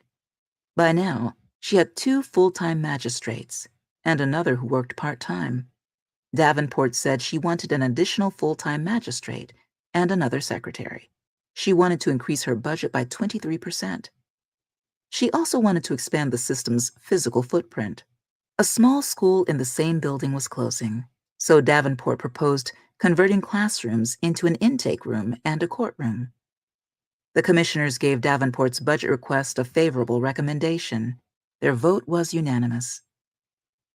By now, she had 2 full-time magistrates and another who worked part-time. Davenport said she wanted an additional full-time magistrate and another secretary. She wanted to increase her budget by 23%. She also wanted to expand the system's physical footprint. A small school in the same building was closing, so Davenport proposed converting classrooms into an intake room and a courtroom. The commissioners gave Davenport's budget request a favorable recommendation. Their vote was unanimous.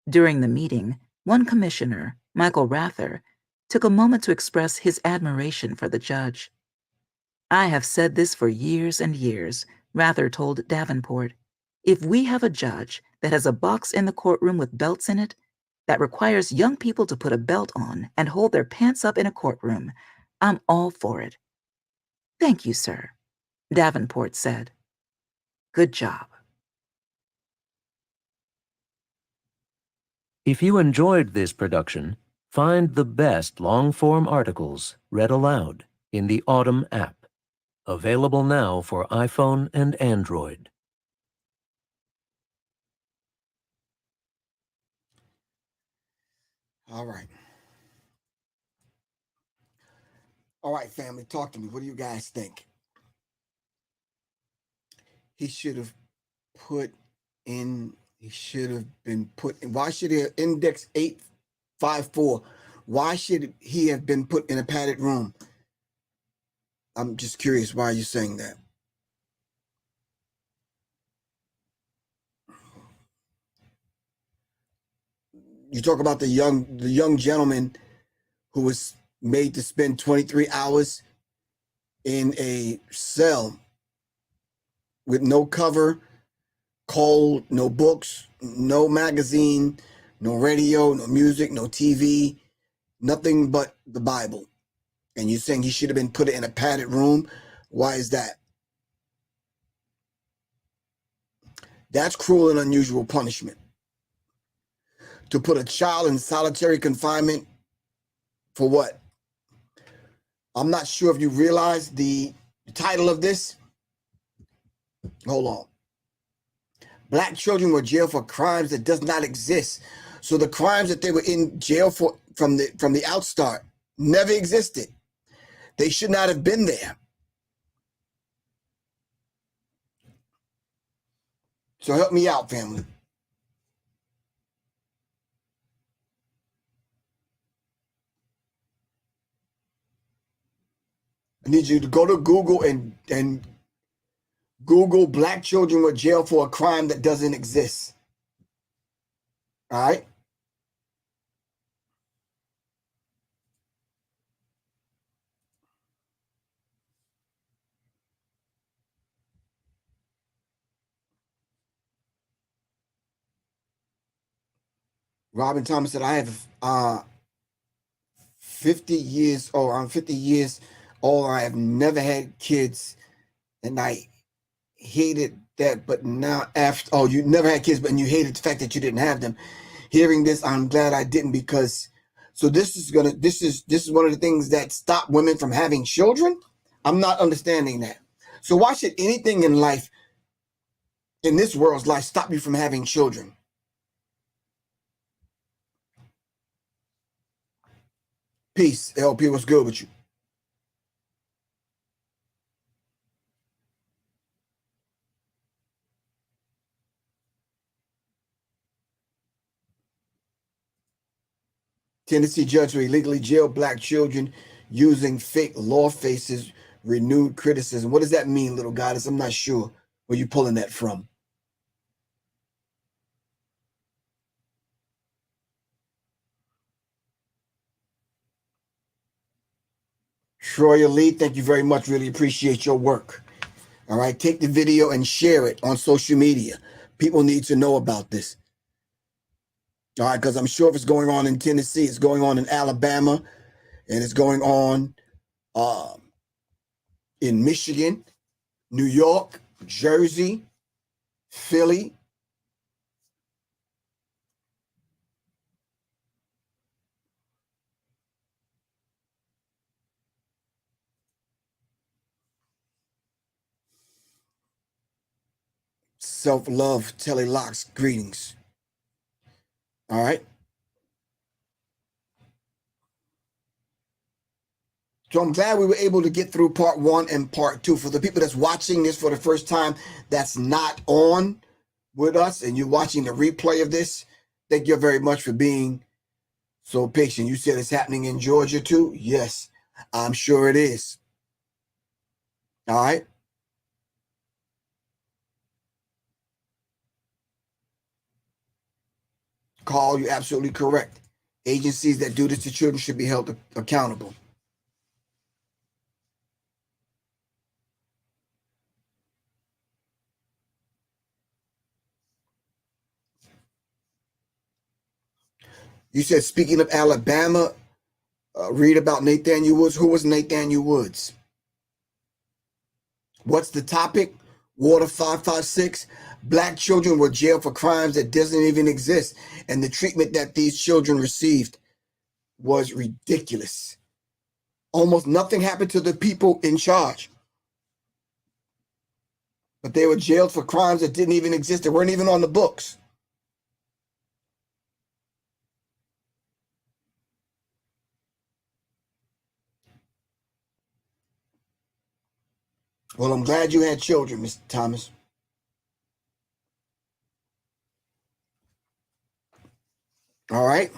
During the meeting, one commissioner, Michael Rather, took a moment to express his admiration for the judge. "I have said this for years and years," Rather told Davenport. "If we have a judge that has a box in the courtroom with belts in it, that requires young people to put a belt on and hold their pants up in a courtroom, I'm all for it." "Thank you, sir," Davenport said. "Good job." If you enjoyed this production, find the best long-form articles read aloud in the Autumn app, available now for iPhone and Android. All right. All right, family, talk to me. What do you guys think? He should have been put in. Why should he have index 854? Why should he have been put in a padded room? I'm just curious, why are you saying that? You talk about the young gentleman who was made to spend 23 hours in a cell with no cover, cold, no books, no magazine, no radio, no music, no TV, nothing but the Bible. And you're saying he should have been put in a padded room? Why is that? That's cruel and unusual punishment. To put a child in solitary confinement for what? I'm not sure if you realize the title of this. Hold on. Black children were jailed for crimes that does not exist. So the crimes that they were in jail for from the outstart never existed. They should not have been there. So help me out, family. I need you to go to Google and Google black children were jailed for a crime that doesn't exist. All right? Robin Thomas said, I have 50 years old. I'm 50 years old. I have never had kids, and I hated that. But now after, oh, you never had kids, but you hated the fact that you didn't have them. Hearing this, I'm glad I didn't, because so this is one of the things that stop women from having children. I'm not understanding that. So why should anything in life, in this world's life, stop you from having children? Peace. LP, what's good with you? Tennessee judge who illegally jailed black children using fake law faces renewed criticism. What does that mean, little goddess? I'm not sure where you pulling that from. Troya Lee, thank you very much. Really appreciate your work. All right, take the video and share it on social media. People need to know about this. All right, because I'm sure if it's going on in Tennessee, it's going on in Alabama, and it's going on in Michigan, New York, Jersey, Philly. Self-love, Telly Locks, greetings. All right. So I'm glad we were able to get through part 1 and part 2. For the people that's watching this for the first time, that's not on with us, and you're watching the replay of this, thank you very much for being so patient. You said it's happening in Georgia too? Yes, I'm sure it is. All right. Carl, you're absolutely correct. Agencies that do this to children should be held accountable. You said, speaking of Alabama, read about Nathaniel Woods. Who was Nathaniel Woods? What's the topic? Water 556. Black children were jailed for crimes that doesn't even exist. And the treatment that these children received was ridiculous. Almost nothing happened to the people in charge. But they were jailed for crimes that didn't even exist. They weren't even on the books. Well, I'm glad you had children, Mr. Thomas. All right.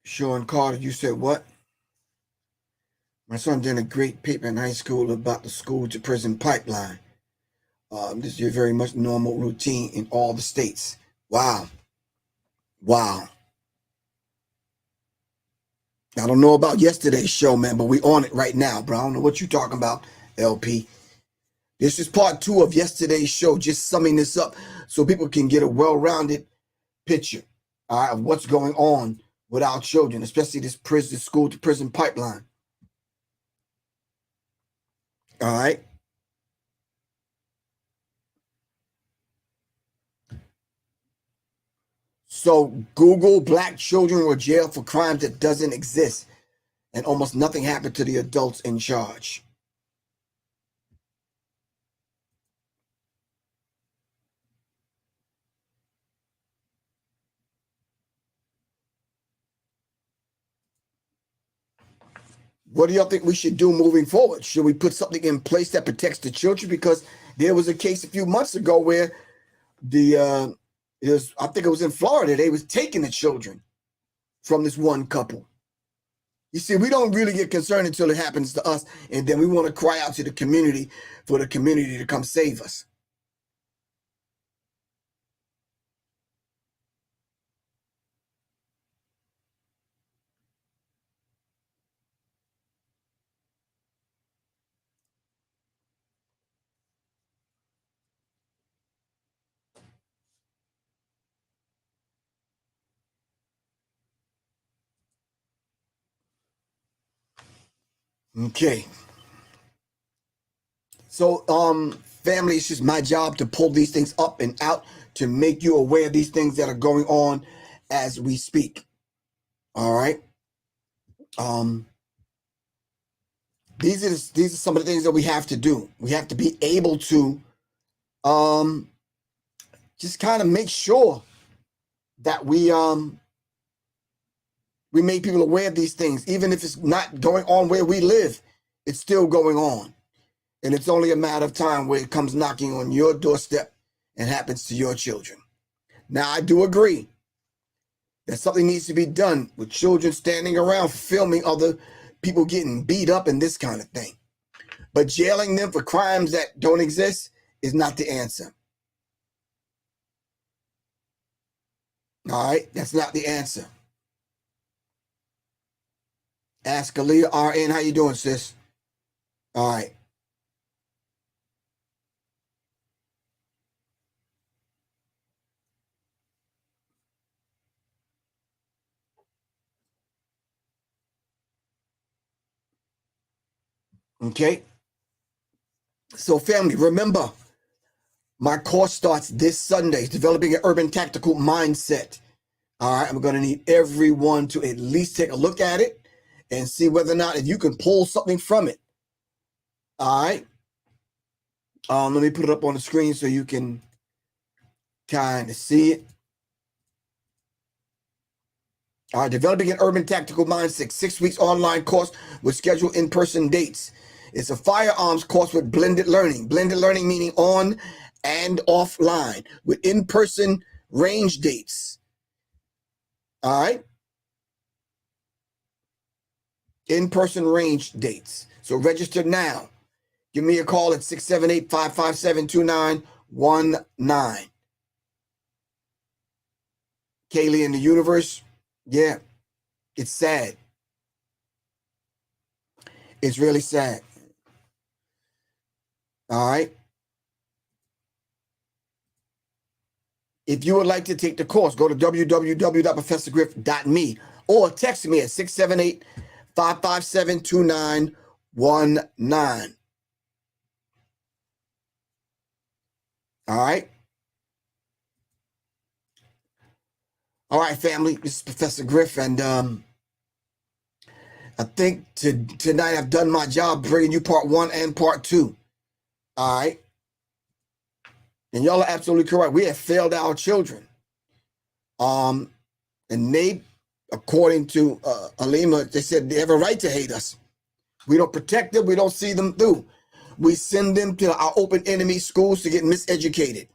Sean Carter, you said what? My son did a great paper in high school about the school to prison pipeline. This is very much normal routine in all the states. Wow. Wow. I don't know about yesterday's show, man, but we on it right now, bro. I don't know what you talking about, LP. This is part 2 of yesterday's show, just summing this up so people can get a well-rounded picture, all right, of what's going on with our children, especially this prison school to prison pipeline. All right. So Google black children were jailed for crimes that doesn't exist, and almost nothing happened to the adults in charge. What do y'all think we should do moving forward? Should we put something in place that protects the children? Because there was a case a few months ago where I think it was in Florida, they was taking the children from this one couple. You see, we don't really get concerned until it happens to us, and then we want to cry out to the community for the community to come save us. Okay. So, family, it's just my job to pull these things up and out to make you aware of these things that are going on as we speak. All right. These are some of the things that we have to do. We have to be able to just kind of make sure that we make people aware of these things. Even if it's not going on where we live, it's still going on. And it's only a matter of time where it comes knocking on your doorstep and happens to your children. Now, I do agree that something needs to be done with children standing around filming other people getting beat up and this kind of thing. But jailing them for crimes that don't exist is not the answer. All right, that's not the answer. Ask Aaliyah RN, how you doing, sis? All right. Okay. So, family, remember, my course starts this Sunday, Developing an Urban Tactical Mindset. All right, I'm going to need everyone to at least take a look at it and see whether or not if you can pull something from it. All right. Let me put it up on the screen so you can kind of see it. All right, Developing an Urban Tactical Mindset, 6 weeks online course with scheduled in-person dates. It's a firearms course with blended learning. Blended learning meaning on and offline with in-person range dates. All right. In-person range dates. So register now. Give me a call at 678-557-2919. Kaylee in the universe. Yeah, it's sad. It's really sad. All right. If you would like to take the course, go to www.professorgriff.me or text me at 678-557-2919. All right. All right, family. This is Professor Griff, and I think tonight I've done my job bringing you part 1 and part 2. All right. And y'all are absolutely correct. We have failed our children. And they, according to Alima, they said they have a right to hate us. We don't protect them. We don't see them through. We send them to our open enemy schools to get miseducated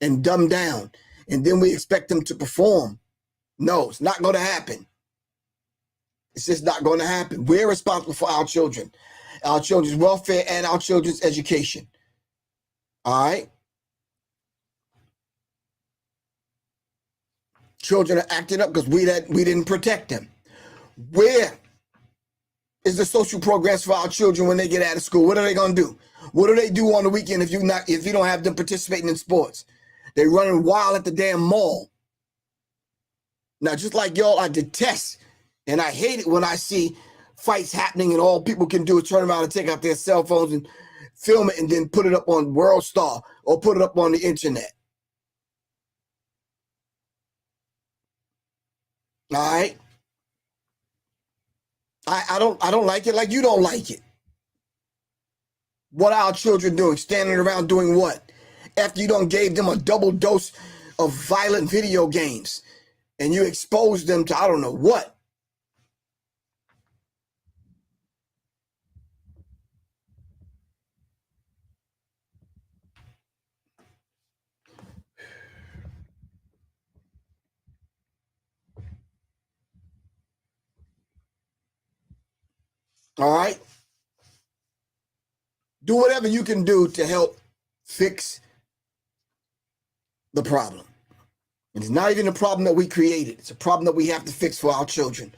and dumbed down. And then we expect them to perform. No, it's not going to happen. It's just not going to happen. We're responsible for our children's welfare and our children's education. All right. Children are acting up because we didn't protect them. Where is the social programs for our children when they get out of school? What are they going to do? What do they do on the weekend if you don't have them participating in sports? They running wild at the damn mall. Now, just like y'all, I detest and I hate it when I see fights happening and all people can do is turn around and take out their cell phones and film it and then put it up on World Star or put it up on the internet. All right. I don't like it like you don't like it. What are our children doing? Standing around doing what? After you done gave them a double dose of violent video games and you exposed them to I don't know what. All right? Do whatever you can do to help fix the problem. And it's not even a problem that we created. It's a problem that we have to fix for our children.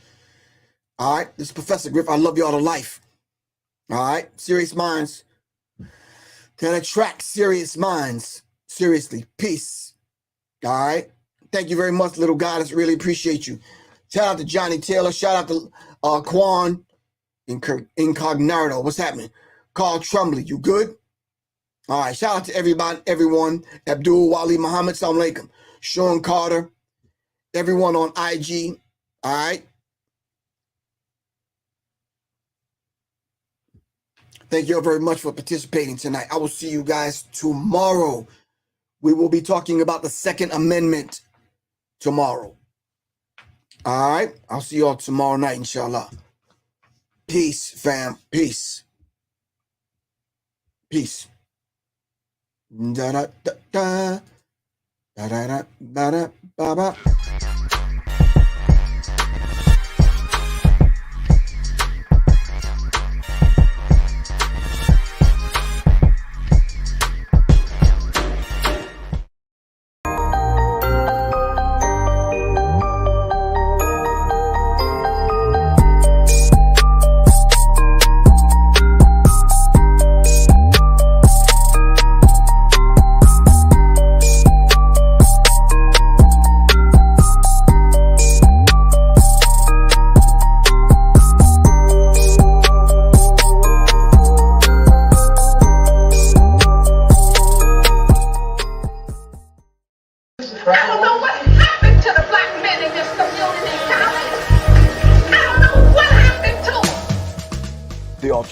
All right? This is Professor Griff. I love y'all to life. All right? Serious minds can attract serious minds. Seriously. Peace. All right? Thank you very much, little goddess. Really appreciate you. Shout out to Johnny Taylor. Shout out to Quan Incognito. What's happening? Carl Trumley. You good? All right. Shout out to everyone. Abdul Wali Muhammad. Salam alaikum. Sean Carter. Everyone on IG. All right. Thank you all very much for participating tonight. I will see you guys tomorrow. We will be talking about the Second Amendment tomorrow. All right. I'll see you all tomorrow night, inshallah. Peace, fam. Peace. Peace. Da da da da da da da da da da.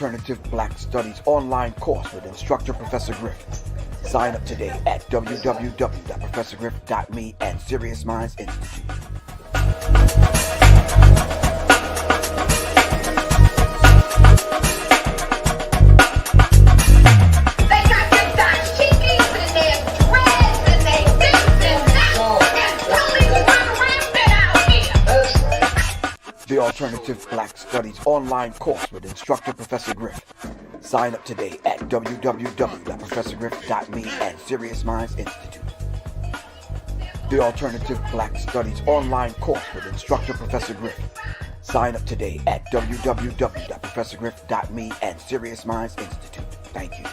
Alternative Black Studies online course with instructor Professor Griff. Sign up today at www.professorgriff.me and Serious Minds Institute. The Alternative Black Studies online course with instructor Professor Griff. Sign up today at www.professorgriff.me and Serious Minds Institute. The Alternative Black Studies online course with instructor Professor Griff. Sign up today at www.professorgriff.me and Serious Minds Institute. Thank you.